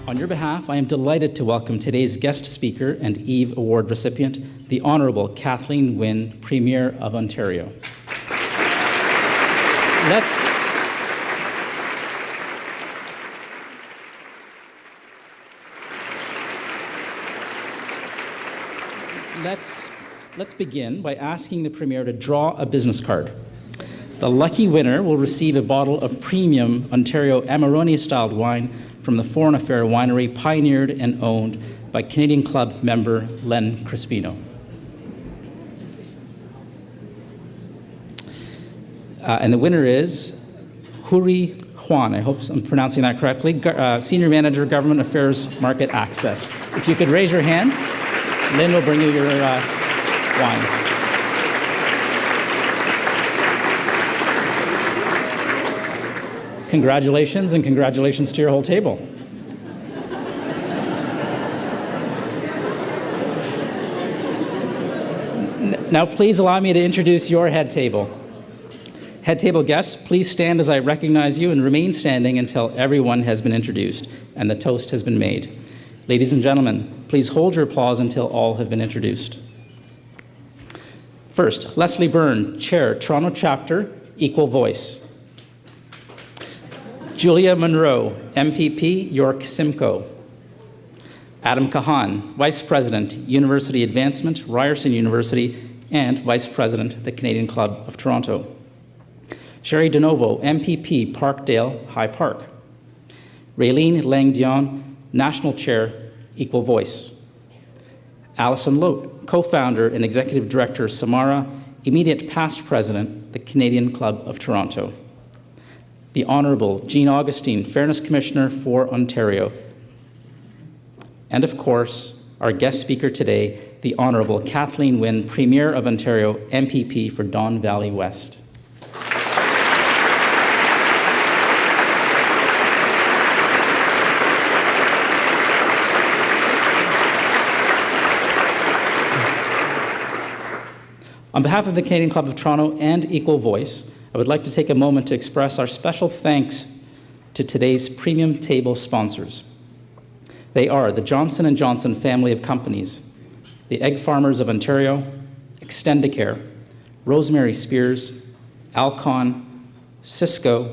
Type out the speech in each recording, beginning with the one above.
On your behalf, I am delighted to welcome today's guest speaker and Eve Award recipient, the Honourable Kathleen Wynne, Premier of Ontario. Let's begin by asking the Premier to draw a business card. The lucky winner will receive a bottle of premium Ontario Amarone-styled wine from the Foreign Affair Winery, pioneered and owned by Canadian Club member Len Crispino. And the winner is Huri Juan. I hope I'm pronouncing that correctly. Senior Manager, Government Affairs, Market Access. If you could raise your hand, Lynn will bring you your wine. Congratulations, and congratulations to your whole table. Now, please allow me to introduce your head table. Head table guests, please stand as I recognize you and remain standing until everyone has been introduced and the toast has been made. Ladies and gentlemen, please hold your applause until all have been introduced. First, Leslie Byrne, Chair, Toronto Chapter, Equal Voice. Julia Monroe, MPP, York Simcoe. Adam Kahan, Vice President, University Advancement, Ryerson University, and Vice President, the Canadian Club of Toronto. Sherry DeNovo, MPP, Parkdale High Park. Raylene Langdion, National Chair, Equal Voice. Alison Lote, Co-founder and Executive Director, Samara, Immediate Past President, the Canadian Club of Toronto. The Honourable Jean Augustine, Fairness Commissioner for Ontario. And of course, our guest speaker today, the Honourable Kathleen Wynne, Premier of Ontario, MPP for Don Valley West. On behalf of the Canadian Club of Toronto and Equal Voice, I would like to take a moment to express our special thanks to today's premium table sponsors. They are the Johnson & Johnson family of companies, the Egg Farmers of Ontario, Extendicare, Rosemary Spears, Alcon, Cisco,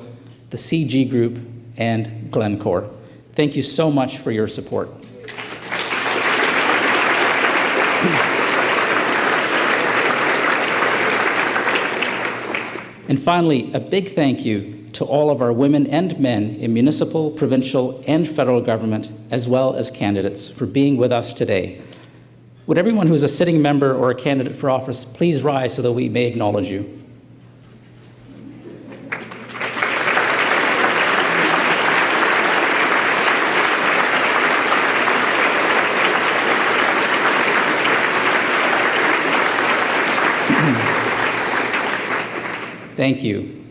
the CG Group, and Glencore. Thank you so much for your support. And finally, a big thank you to all of our women and men in municipal, provincial, and federal government, as well as candidates, for being with us today. Would everyone who is a sitting member or a candidate for office please rise so that we may acknowledge you? Thank you.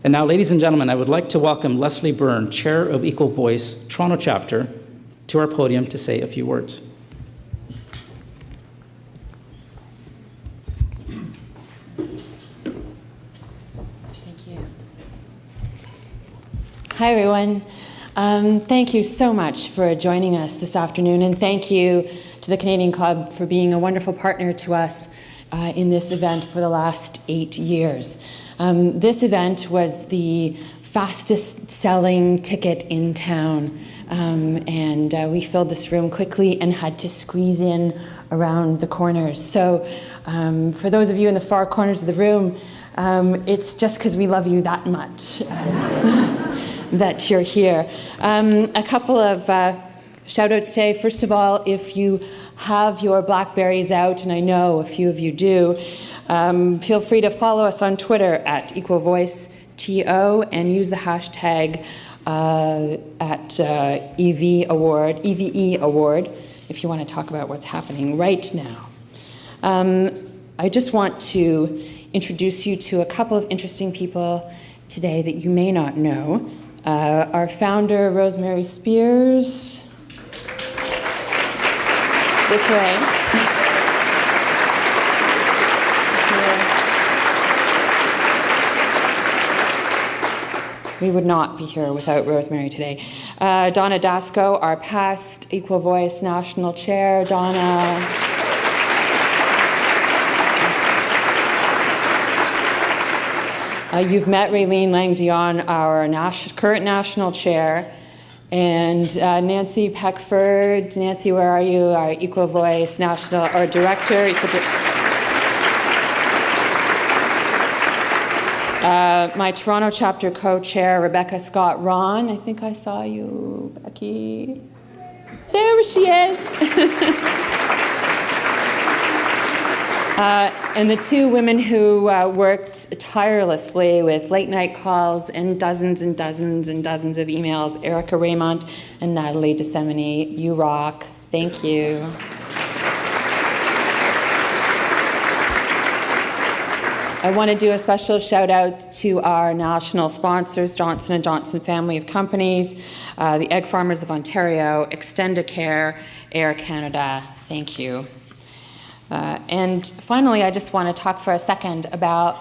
And now, ladies and gentlemen, I would like to welcome Leslie Byrne, Chair of Equal Voice, Toronto Chapter, to our podium to say a few words. Thank you. Hi, everyone. Thank you so much for joining us this afternoon, and thank you to the Canadian Club for being a wonderful partner to us in this event for the last 8 years. This event was the fastest selling ticket in town, and we filled this room quickly and had to squeeze in around the corners. So for those of you in the far corners of the room, it's just because we love you that much that you're here. A couple of shout outs today. First of all, if you have your Blackberries out, and I know a few of you do, feel free to follow us on Twitter at EqualVoiceTO and use the hashtag at EVE Award if you want to talk about what's happening right now. I just want to introduce you to a couple of interesting people today that you may not know. Our founder, Rosemary Spears. This way. We would not be here without Rosemary today. Donna Dasco, our past Equal Voice National Chair. Donna. You've met Raylene Lang-Dion, our current National Chair. And Nancy Peckford. Nancy, where are you? Our Equal Voice National, or Director. My Toronto chapter co-chair, Rebecca Scott-Ron. I think I saw you, Becky. There she is. And the two women who worked tirelessly with late night calls and dozens and dozens and dozens of emails, Erica Raymond and Natalie DeSemini. You rock. Thank you. I want to do a special shout out to our national sponsors, Johnson & Johnson family of companies, the Egg Farmers of Ontario, Extendicare, Air Canada. Thank you. And finally, I just want to talk for a second about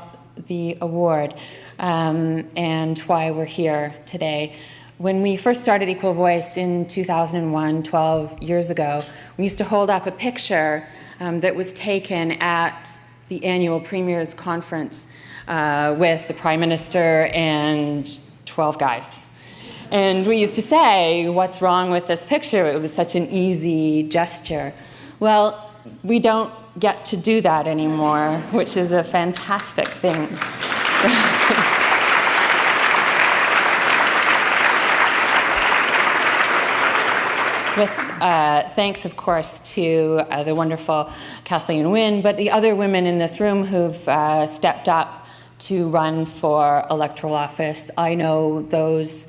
the award and why we're here today. When we first started Equal Voice in 2001, 12 years ago, we used to hold up a picture that was taken at the annual Premier's Conference with the Prime Minister and 12 guys. And we used to say, what's wrong with this picture? It was such an easy gesture. Well, we don't get to do that anymore, which is a fantastic thing. With thanks, of course, to the wonderful Kathleen Wynne, but the other women in this room who've stepped up to run for electoral office. I know those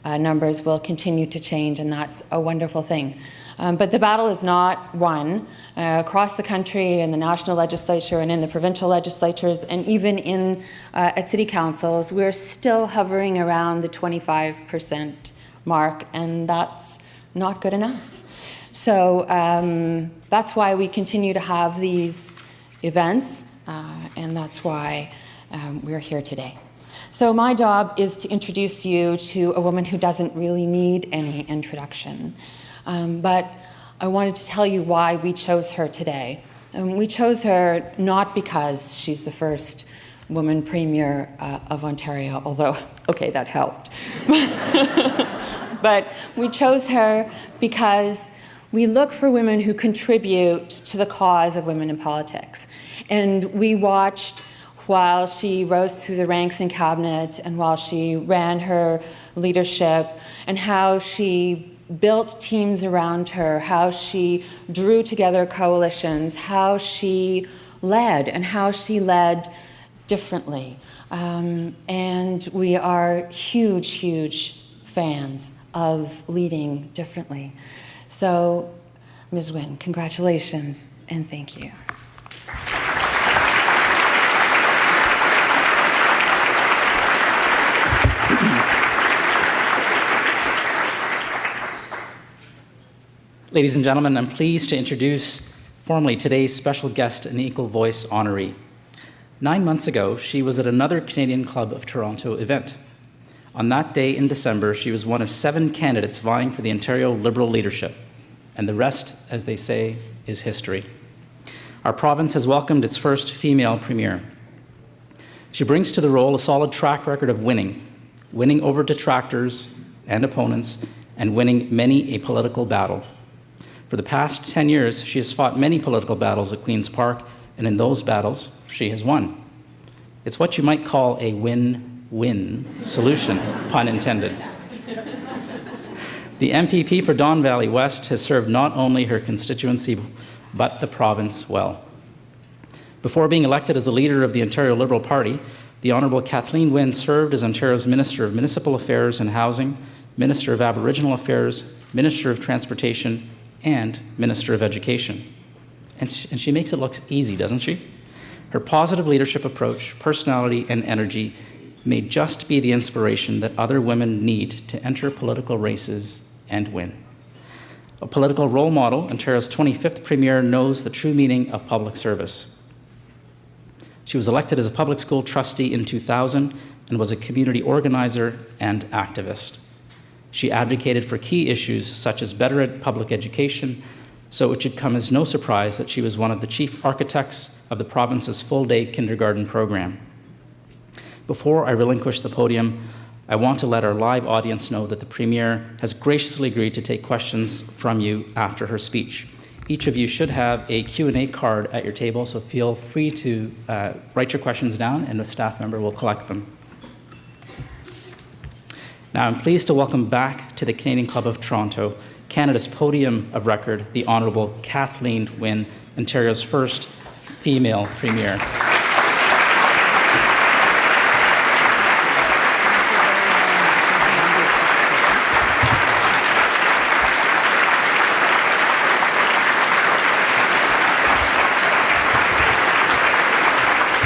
numbers will continue to change, and that's a wonderful thing. But the battle is not won. Across the country, in the national legislature and in the provincial legislatures, and even at city councils, we're still hovering around the 25% mark, and that's not good enough. So that's why we continue to have these events, and that's why we're here today. So my job is to introduce you to a woman who doesn't really need any introduction. But I wanted to tell you why we chose her today. We chose her not because she's the first woman Premier of Ontario, although, okay, that helped. But we chose her because we look for women who contribute to the cause of women in politics. And we watched while she rose through the ranks in cabinet and while she ran her leadership, and how she built teams around her, how she drew together coalitions, how she led, and how she led differently. And we are huge, huge fans of leading differently. So, Ms. Wynne, congratulations and thank you. Ladies and gentlemen, I'm pleased to introduce formally today's special guest and Equal Voice honoree. 9 months ago, she was at another Canadian Club of Toronto event. On that day in December, she was one of 7 candidates vying for the Ontario Liberal leadership. And the rest, as they say, is history. Our province has welcomed its first female premier. She brings to the role a solid track record of winning over detractors and opponents, and winning many a political battle. For the past 10 years, she has fought many political battles at Queen's Park, and in those battles, she has won. It's what you might call a win-win solution, pun intended. The MPP for Don Valley West has served not only her constituency, but the province well. Before being elected as the leader of the Ontario Liberal Party, the Honourable Kathleen Wynne served as Ontario's Minister of Municipal Affairs and Housing, Minister of Aboriginal Affairs, Minister of Transportation, and Minister of Education. And she makes it look easy, doesn't she? Her positive leadership approach, personality, and energy may just be the inspiration that other women need to enter political races and win. A political role model, Ontario's 25th Premier knows the true meaning of public service. She was elected as a public school trustee in 2000 and was a community organizer and activist. She advocated for key issues such as better public education, so it should come as no surprise that she was one of the chief architects of the province's full-day kindergarten program. Before I relinquish the podium, I want to let our live audience know that the Premier has graciously agreed to take questions from you after her speech. Each of you should have a Q&A card at your table, so feel free to write your questions down and a staff member will collect them. Now I'm pleased to welcome back to the Canadian Club of Toronto, Canada's podium of record, the Honourable Kathleen Wynne, Ontario's first female Premier.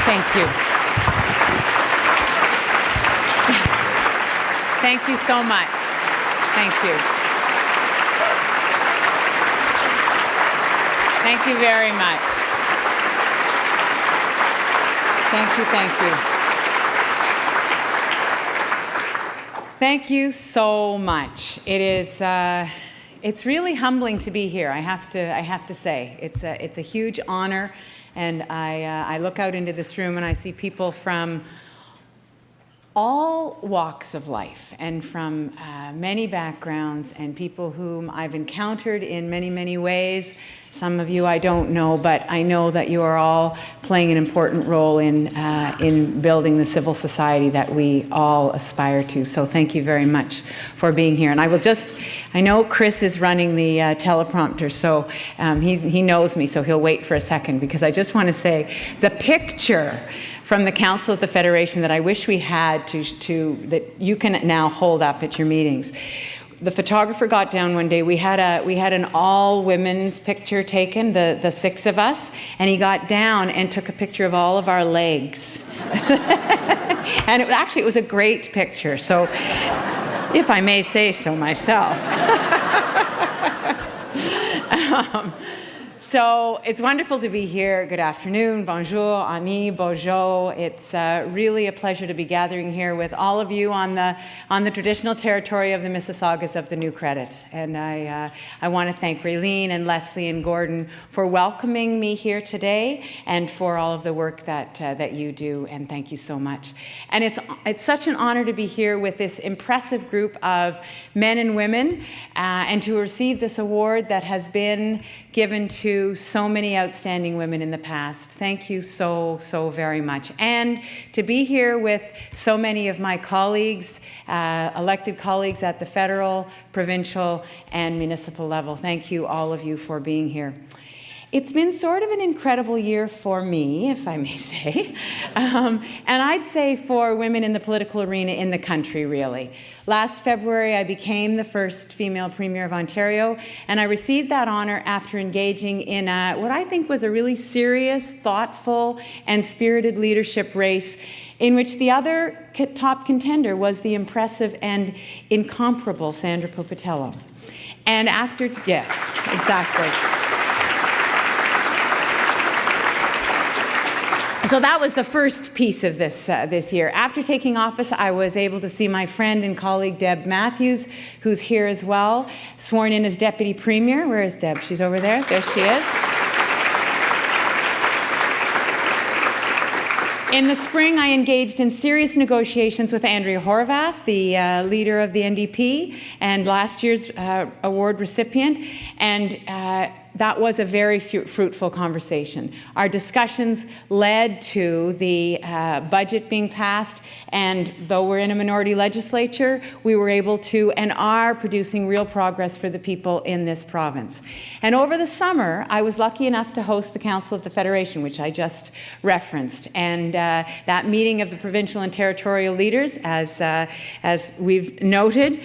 Thank you. Thank you so much. Thank you. Thank you very much. Thank you, thank you. Thank you so much. It is, it's really humbling to be here, I have to say. It's a huge honor, and I look out into this room and I see people from all walks of life and from many backgrounds, and people whom I've encountered in many, many ways. Some of you I don't know, but I know that you are all playing an important role in building the civil society that we all aspire to. So thank you very much for being here. And I know Chris is running the teleprompter, so he knows me, so he'll wait for a second, because I just want to say the picture from the Council of the Federation that I wish we had that you can now hold up at your meetings. The photographer got down one day. We had an all women's picture taken, the six of us, and he got down and took a picture of all of our legs. And it was a great picture. So, if I may say so myself. So it's wonderful to be here. Good afternoon, bonjour, Annie, bonjour. It's really a pleasure to be gathering here with all of you on the traditional territory of the Mississaugas of the New Credit. And I want to thank Raylene and Leslie and Gordon for welcoming me here today, and for all of the work that you do. And thank you so much. And it's such an honor to be here with this impressive group of men and women, and to receive this award that has been given to so many outstanding women in the past. Thank you so, so very much. And to be here with so many of my colleagues, elected colleagues at the federal, provincial, and municipal level. Thank you, all of you, for being here. It's been sort of an incredible year for me, if I may say, and I'd say for women in the political arena in the country, really. Last February, I became the first female Premier of Ontario, and I received that honour after engaging in what I think was a really serious, thoughtful, and spirited leadership race, in which the other top contender was the impressive and incomparable Sandra Popitello. And yes, exactly. So that was the first piece of this year. After taking office, I was able to see my friend and colleague Deb Matthews, who's here as well, sworn in as Deputy Premier. Where is Deb? She's over there. There she is. In the spring, I engaged in serious negotiations with Andrea Horwath, the leader of the NDP and last year's award recipient, and that was a very fruitful conversation. Our discussions led to the budget being passed, and though we're in a minority legislature, we were able to and are producing real progress for the people in this province. And over the summer, I was lucky enough to host the Council of the Federation, which I just referenced. And that meeting of the provincial and territorial leaders, as we've noted,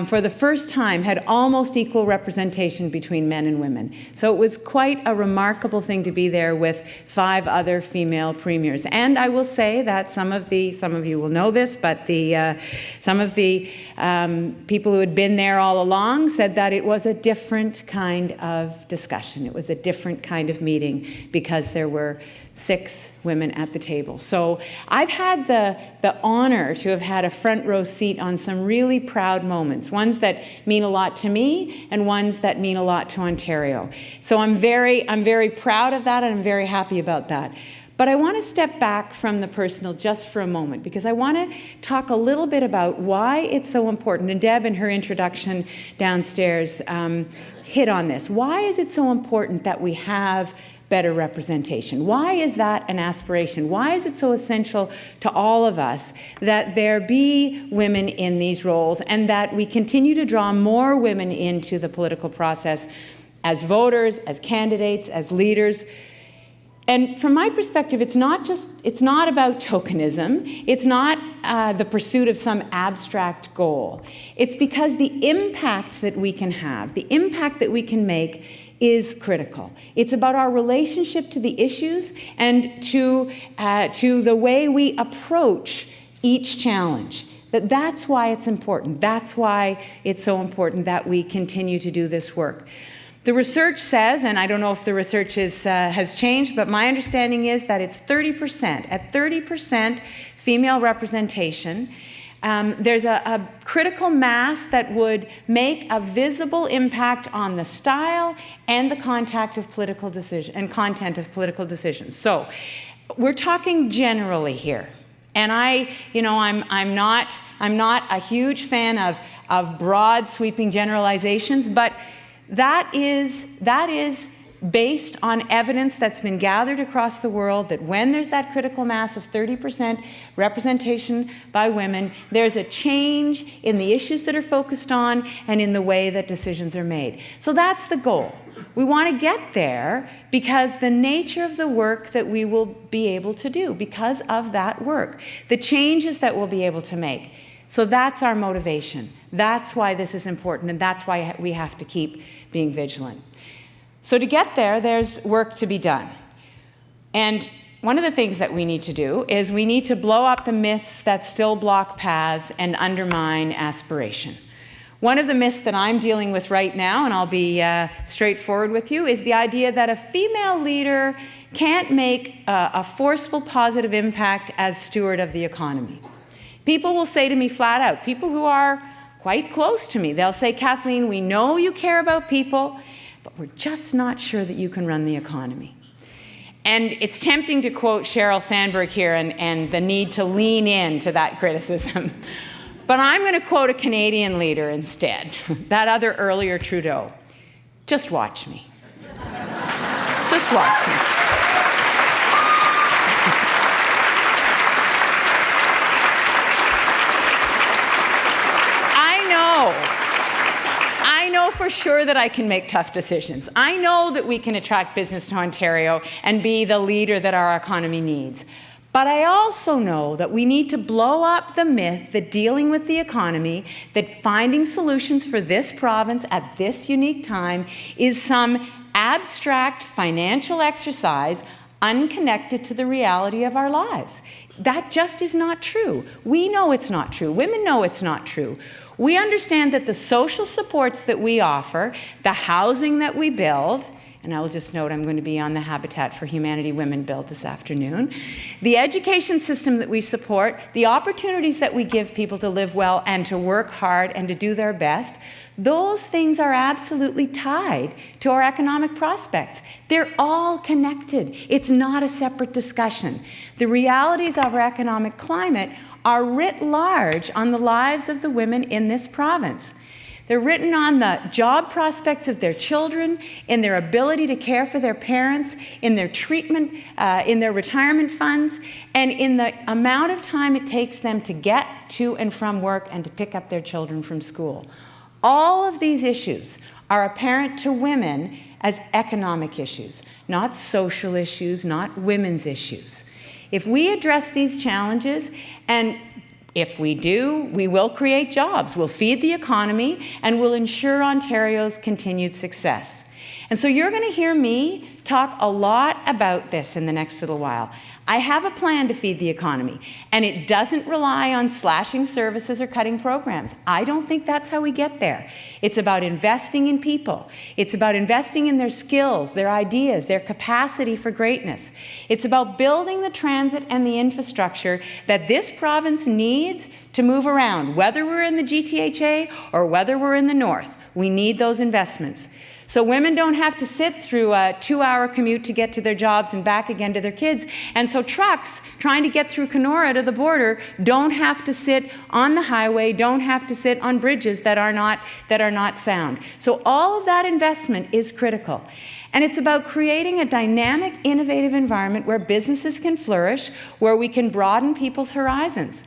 for the first time had almost equal representation between men and women. So it was quite a remarkable thing to be there with 5 other female premiers. And I will say that some of you will know this, but some of the people who had been there all along said that it was a different kind of discussion. It was a different kind of meeting because there were 6 women at the table. So I've had the honor to have had a front row seat on some really proud moments, ones that mean a lot to me and ones that mean a lot to Ontario. So I'm very proud of that, and I'm very happy about that. But I want to step back from the personal just for a moment, because I want to talk a little bit about why it's so important. And Deb, in her introduction downstairs, hit on this. Why is it so important that we have better representation? Why is that an aspiration? Why is it so essential to all of us that there be women in these roles, and that we continue to draw more women into the political process as voters, as candidates, as leaders? And from my perspective, it's not about tokenism. It's not the pursuit of some abstract goal. It's because the impact that we can have, the impact that we can make, is critical. It's about our relationship to the issues and to the way we approach each challenge. That's why it's important. That's why it's so important that we continue to do this work. The research says, and I don't know if the research has changed, but my understanding is that it's 30%. At 30% female representation, there's a critical mass that would make a visible impact on the style and the content of political decisions. So we're talking generally here. And I'm not a huge fan of broad sweeping generalizations, but that is based on evidence that's been gathered across the world, that when there's that critical mass of 30% representation by women, there's a change in the issues that are focused on and in the way that decisions are made. So that's the goal. We want to get there because the nature of the work that we will be able to do, because of that work, the changes that we'll be able to make. So that's our motivation. That's why this is important, and that's why we have to keep being vigilant. So to get there, there's work to be done. And one of the things that we need to do is we need to blow up the myths that still block paths and undermine aspiration. One of the myths that I'm dealing with right now, and I'll be straightforward with you, is the idea that a female leader can't make a forceful positive impact as steward of the economy. People will say to me flat out, people who are quite close to me, they'll say, Kathleen, we know you care about people, but we're just not sure that you can run the economy. And it's tempting to quote Sheryl Sandberg here and the need to lean into that criticism. But I'm going to quote a Canadian leader instead, that other earlier Trudeau. Just watch me. Just watch me. I know for sure that I can make tough decisions. I know that we can attract business to Ontario and be the leader that our economy needs. But I also know that we need to blow up the myth that dealing with the economy, that finding solutions for this province at this unique time is some abstract financial exercise unconnected to the reality of our lives. That just is not true. We know it's not true. Women know it's not true. We understand that the social supports that we offer, the housing that we build, and I will just note I'm going to be on the Habitat for Humanity Women Bill this afternoon, the education system that we support, the opportunities that we give people to live well and to work hard and to do their best, those things are absolutely tied to our economic prospects. They're all connected. It's not a separate discussion. The realities of our economic climate are writ large on the lives of the women in this province. They're written on the job prospects of their children, in their ability to care for their parents, in their treatment, in their retirement funds, and in the amount of time it takes them to get to and from work and to pick up their children from school. All of these issues are apparent to women as economic issues, not social issues, not women's issues. If we address these challenges, and if we do, we will create jobs, we'll feed the economy, and we'll ensure Ontario's continued success. And so you're going to hear me talk a lot about this in the next little while. I have a plan to feed the economy, and it doesn't rely on slashing services or cutting programs. I don't think that's how we get there. It's about investing in people. It's about investing in their skills, their ideas, their capacity for greatness. It's about building the transit and the infrastructure that this province needs to move around, whether we're in the GTHA or whether we're in the north. We need those investments. So women don't have to sit through a 2-hour commute to get to their jobs and back again to their kids. And so trucks trying to get through Kenora to the border don't have to sit on the highway, don't have to sit on bridges that are not sound. So all of that investment is critical. And it's about creating a dynamic, innovative environment where businesses can flourish, where we can broaden people's horizons.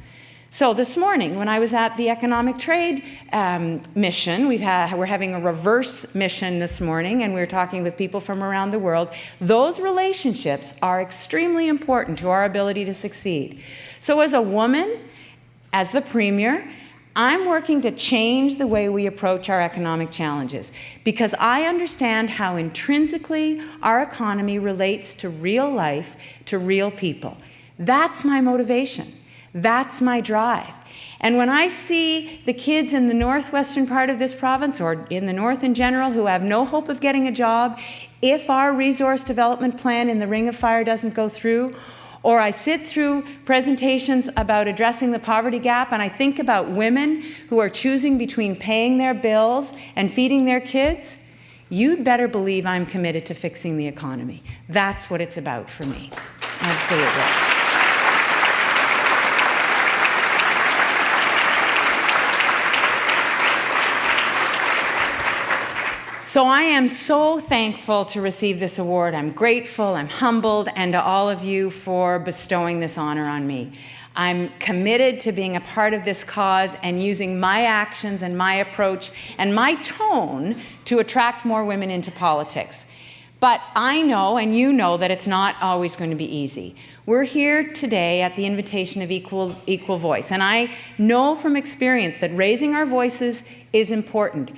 So this morning, when I was at the Economic Trade mission, we're having a reverse mission this morning, and we're talking with people from around the world. Those relationships are extremely important to our ability to succeed. So as a woman, as the Premier, I'm working to change the way we approach our economic challenges, because I understand how intrinsically our economy relates to real life, to real people. That's my motivation. That's my drive. And when I see the kids in the northwestern part of this province, or in the north in general, who have no hope of getting a job if our resource development plan in the Ring of Fire doesn't go through, or I sit through presentations about addressing the poverty gap, and I think about women who are choosing between paying their bills and feeding their kids, you'd better believe I'm committed to fixing the economy. That's what it's about for me. Absolutely. So I am so thankful to receive this award. I'm grateful, I'm humbled, and to all of you for bestowing this honor on me. I'm committed to being a part of this cause and using my actions and my approach and my tone to attract more women into politics. But I know, and you know, that it's not always going to be easy. We're here today at the invitation of Equal Voice, and I know from experience that raising our voices is important.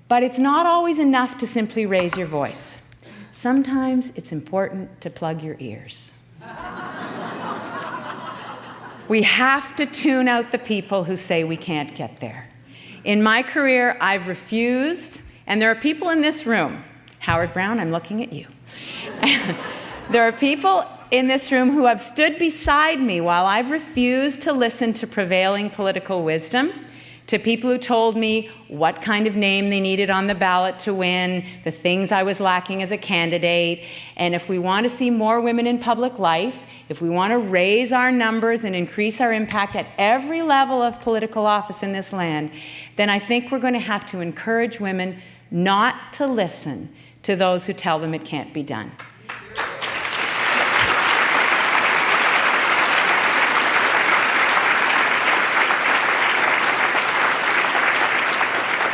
But it's not always enough to simply raise your voice. Sometimes it's important to plug your ears. We have to tune out the people who say we can't get there. In my career, I've refused, and there are people in this room, Howard Brown, I'm looking at you. There are people in this room who have stood beside me while I've refused to listen to prevailing political wisdom, to people who told me what kind of name they needed on the ballot to win, the things I was lacking as a candidate. And if we want to see more women in public life, if we want to raise our numbers and increase our impact at every level of political office in this land, then I think we're going to have to encourage women not to listen to those who tell them it can't be done.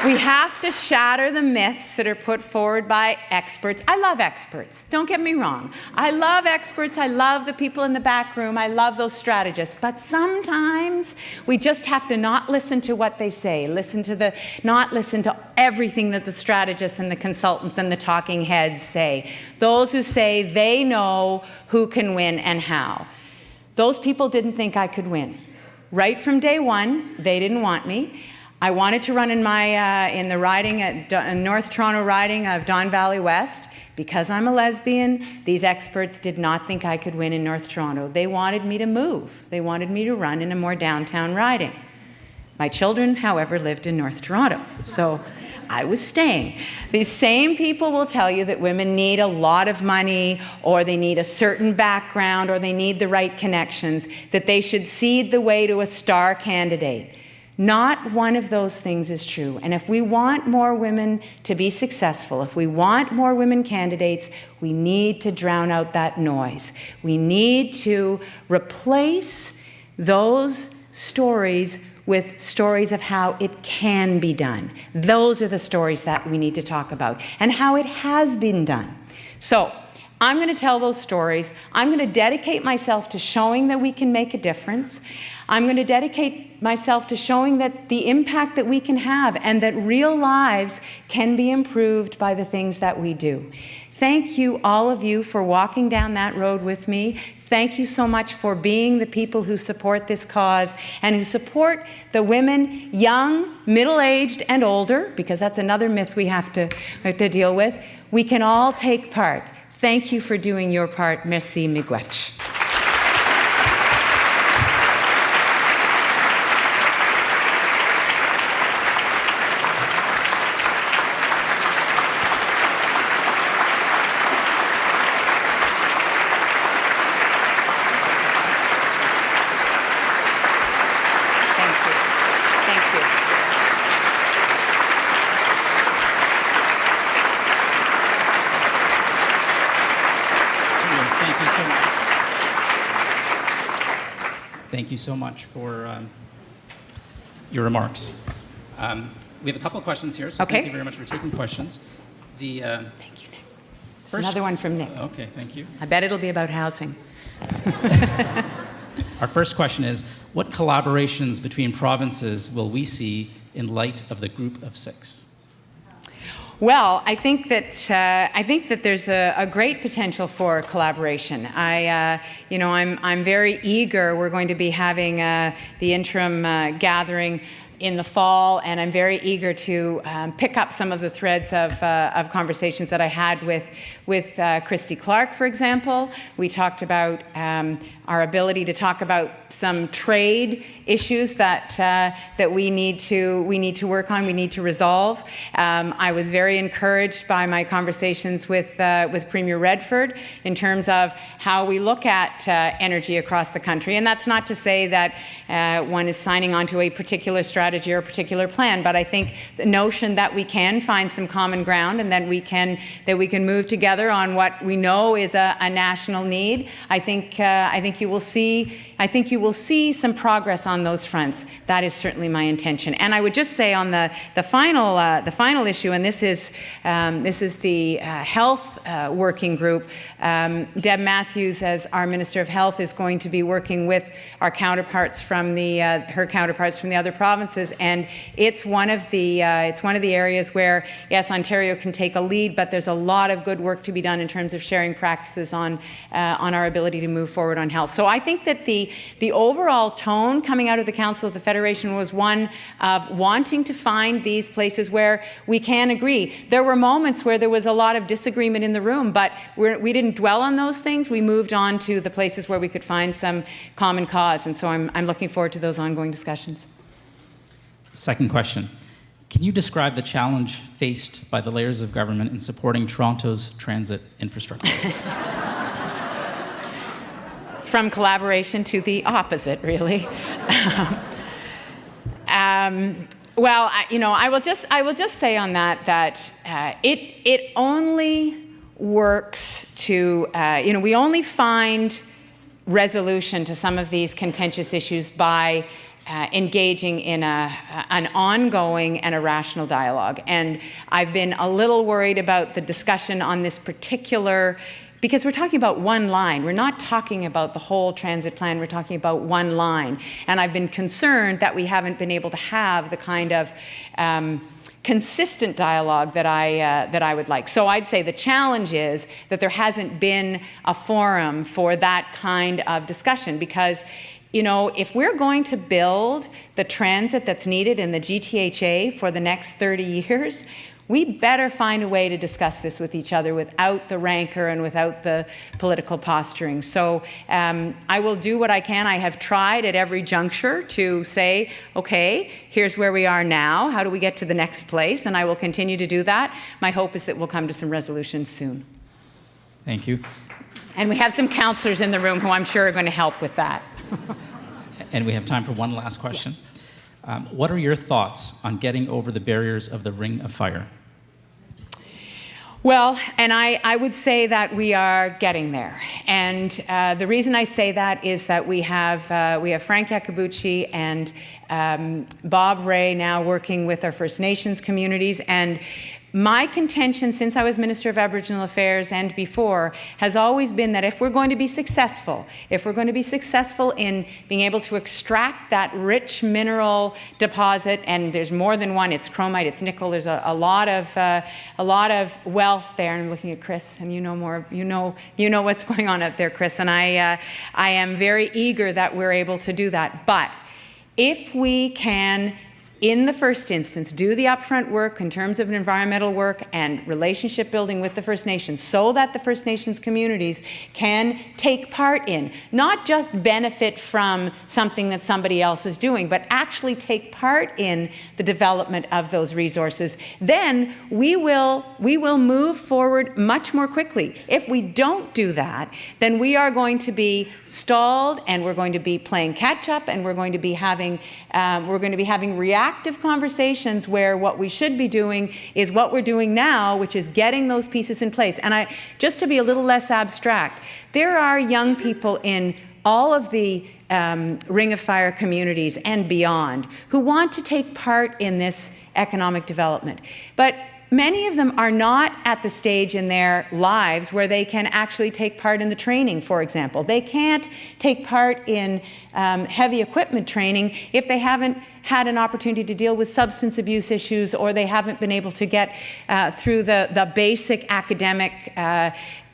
We have to shatter the myths that are put forward by experts. I love experts, don't get me wrong. I love experts, I love the people in the back room, I love those strategists. But sometimes we just have to not listen to what they say, not listen to everything that the strategists and the consultants and the talking heads say. Those who say they know who can win and how. Those people didn't think I could win. Right from day one, they didn't want me. I wanted to run in the riding at North Toronto riding of Don Valley West. Because I'm a lesbian, these experts did not think I could win in North Toronto. They wanted me to move. They wanted me to run in a more downtown riding. My children, however, lived in North Toronto, so I was staying. These same people will tell you that women need a lot of money, or they need a certain background, or they need the right connections, that they should cede the way to a star candidate. Not one of those things is true. And if we want more women to be successful, if we want more women candidates, we need to drown out that noise. We need to replace those stories with stories of how it can be done. Those are the stories that we need to talk about, and how it has been done. So, I'm going to tell those stories. I'm going to dedicate myself to showing that we can make a difference. I'm going to dedicate myself to showing that the impact that we can have and that real lives can be improved by the things that we do. Thank you, all of you, for walking down that road with me. Thank you so much for being the people who support this cause and who support the women, young, middle-aged, and older, because that's another myth we have to deal with. We can all take part. Thank you for doing your part. Merci, miigwech. Thank you so much for your remarks. We have a couple of questions here, so thank you very much for taking questions. Thank you, Nick. Another one from Nick. Okay, thank you. I bet it'll be about housing. Our first question is, what collaborations between provinces will we see in light of the Group of Six? Well, I think that there's a great potential for collaboration. I'm very eager. We're going to be having the interim gathering in the fall, and I'm very eager to pick up some of the threads of conversations that I had with Christy Clark, for example. We talked about our ability to talk about some trade issues that we need to work on, we need to resolve. I was very encouraged by my conversations with Premier Redford in terms of how we look at energy across the country. And that's not to say that one is signing on to a particular strategy or a particular plan, but I think the notion that we can find some common ground and that we can move together on what we know is a national need. I think you will see some progress on those fronts. That is certainly my intention. And I would just say on the final issue, and this is the health working group. Deb Matthews, as our Minister of Health, is going to be working with our counterparts from her counterparts from the other provinces, and it's one of the areas where, yes, Ontario can take a lead, but there's a lot of good work to be done in terms of sharing practices on our ability to move forward on health. So I think that the overall tone coming out of the Council of the Federation was one of wanting to find these places where we can agree. There were moments where there was a lot of disagreement in the room, but we didn't dwell on those things. We moved on to the places where we could find some common cause, and so I'm looking forward to those ongoing discussions. Second question. Can you describe the challenge faced by the layers of government in supporting Toronto's transit infrastructure? From collaboration to the opposite, really. Well, I will just say on that it only works to we only find resolution to some of these contentious issues by engaging in an ongoing and a rational dialogue. And I've been a little worried about the discussion on this particular, because we're talking about one line. We're not talking about the whole transit plan. We're talking about one line. And I've been concerned that we haven't been able to have the kind of consistent dialogue that I would like. So I'd say the challenge is that there hasn't been a forum for that kind of discussion, because if we're going to build the transit that's needed in the GTHA for the next 30 years, we better find a way to discuss this with each other without the rancor and without the political posturing. So I will do what I can. I have tried at every juncture to say, okay, here's where we are now. How do we get to the next place? And I will continue to do that. My hope is that we'll come to some resolutions soon. Thank you. And we have some councillors in the room who I'm sure are going to help with that. And we have time for one last question. What are your thoughts on getting over the barriers of the Ring of Fire? Well, and I would say that we are getting there. And the reason I say that is that we have Frank Iacobucci and Bob Ray now working with our First Nations communities. And my contention since I was Minister of Aboriginal Affairs and before has always been that if we're going to be successful, in being able to extract that rich mineral deposit, and there's more than one, it's chromite, it's nickel, there's a lot of wealth there. And I'm looking at Chris, and you know more, you know what's going on out there, Chris, and I am very eager that we're able to do that. But if we can, in the first instance, do the upfront work in terms of environmental work and relationship building with the First Nations so that the First Nations communities can take part in, not just benefit from something that somebody else is doing, but actually take part in the development of those resources, then we will move forward much more quickly. If we don't do that, then we are going to be stalled, and we're going to be playing catch up, and we're going to be having reactive conversations where what we should be doing is what we're doing now, which is getting those pieces in place. And just to be a little less abstract, there are young people in all of the Ring of Fire communities and beyond who want to take part in this economic development. But many of them are not at the stage in their lives where they can actually take part in the training, for example. They can't take part in heavy equipment training if they haven't had an opportunity to deal with substance abuse issues, or they haven't been able to get through the basic academic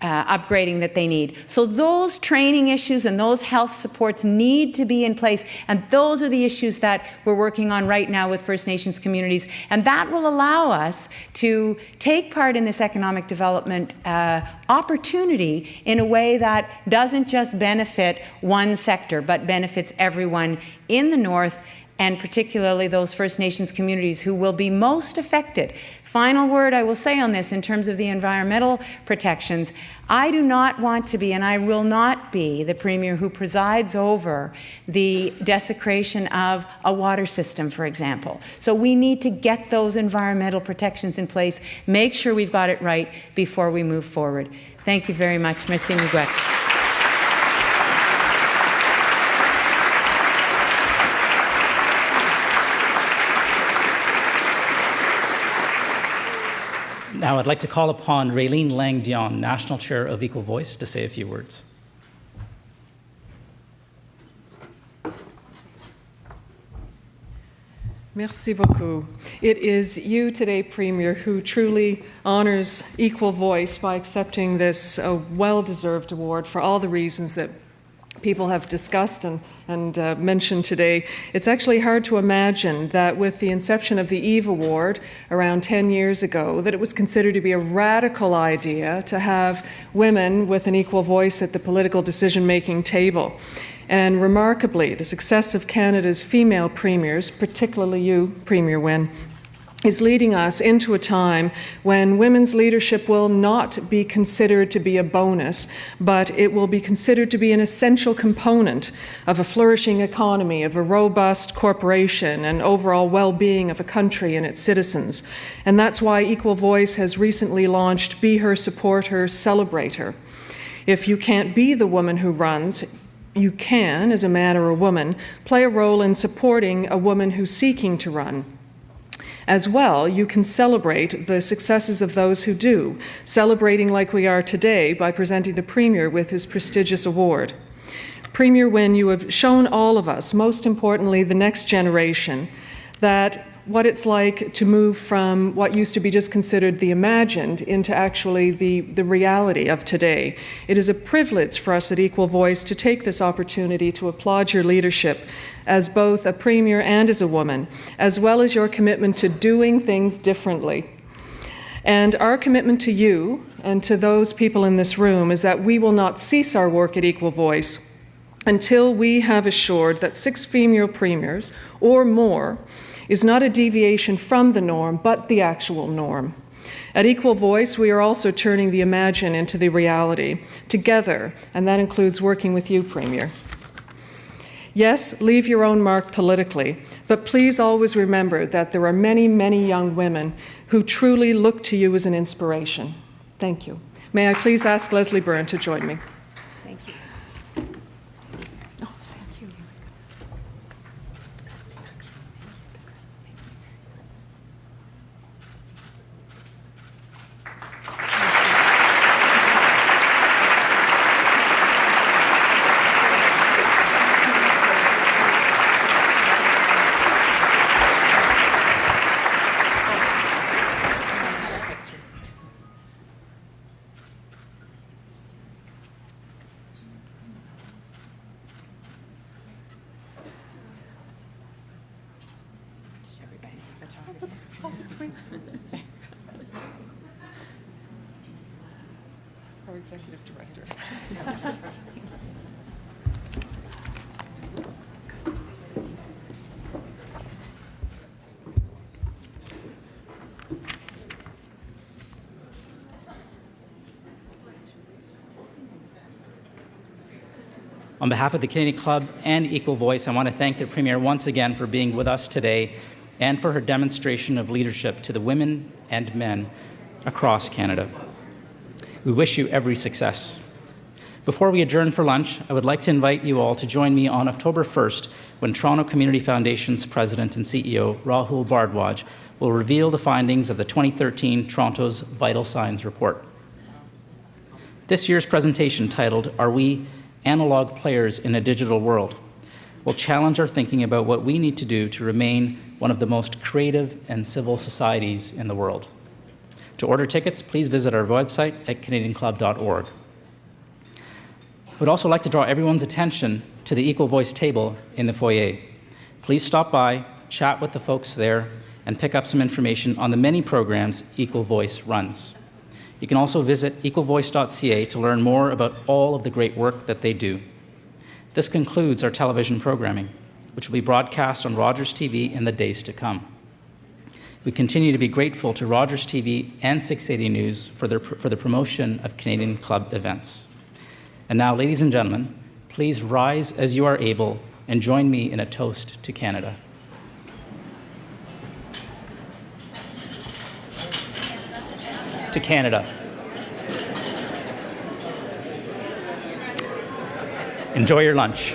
upgrading that they need. So those training issues and those health supports need to be in place, and those are the issues that we're working on right now with First Nations communities, and that will allow us to take part in this economic development opportunity in a way that doesn't just benefit one sector, but benefits everyone in the North, and particularly those First Nations communities who will be most affected. Final word I will say on this in terms of the environmental protections, I do not want to be, and I will not be, the Premier who presides over the desecration of a water system, for example. So we need to get those environmental protections in place, make sure we've got it right before we move forward. Thank you very much. Merci beaucoup. Now I'd like to call upon Raylene Lang-Dion, National Chair of Equal Voice, to say a few words. Merci beaucoup. It is you today, Premier, who truly honors Equal Voice by accepting this well-deserved award for all the reasons that people have discussed and mentioned today. It's actually hard to imagine that with the inception of the Eve Award around 10 years ago, that it was considered to be a radical idea to have women with an equal voice at the political decision-making table. And remarkably, the success of Canada's female premiers, particularly you, Premier Wynne, is leading us into a time when women's leadership will not be considered to be a bonus, but it will be considered to be an essential component of a flourishing economy, of a robust corporation, and overall well-being of a country and its citizens. And that's why Equal Voice has recently launched Be Her, Support Her, Celebrate Her. If you can't be the woman who runs, you can, as a man or a woman, play a role in supporting a woman who's seeking to run. As well, you can celebrate the successes of those who do, celebrating like we are today by presenting the Premier with his prestigious award. Premier Wynne, you have shown all of us, most importantly the next generation, that what it's like to move from what used to be just considered the imagined into actually the reality of today. It is a privilege for us at Equal Voice to take this opportunity to applaud your leadership as both a Premier and as a woman, as well as your commitment to doing things differently. And our commitment to you and to those people in this room is that we will not cease our work at Equal Voice until we have assured that 6 female premiers or more is not a deviation from the norm, but the actual norm. At Equal Voice, we are also turning the imagine into the reality together, and that includes working with you, Premier. Yes, leave your own mark politically, but please always remember that there are many, many young women who truly look to you as an inspiration. Thank you. May I please ask Leslie Byrne to join me? Thank you. Oh, thank you. Our executive director. On behalf of the Canadian Club and Equal Voice, I want to thank the Premier once again for being with us today and for her demonstration of leadership to the women and men across Canada. We wish you every success. Before we adjourn for lunch, I would like to invite you all to join me on October 1st when Toronto Community Foundation's President and CEO, Rahul Bhardwaj, will reveal the findings of the 2013 Toronto's Vital Signs Report. This year's presentation, titled, "Are We Analog Players in a Digital World?" will challenge our thinking about what we need to do to remain one of the most creative and civil societies in the world. To order tickets, please visit our website at canadianclub.org. I would also like to draw everyone's attention to the Equal Voice table in the foyer. Please stop by, chat with the folks there, and pick up some information on the many programs Equal Voice runs. You can also visit equalvoice.ca to learn more about all of the great work that they do. This concludes our television programming, which will be broadcast on Rogers TV in the days to come. We continue to be grateful to Rogers TV and 680 News for the promotion of Canadian Club events. And now, ladies and gentlemen, please rise as you are able and join me in a toast to Canada. To Canada. Enjoy your lunch.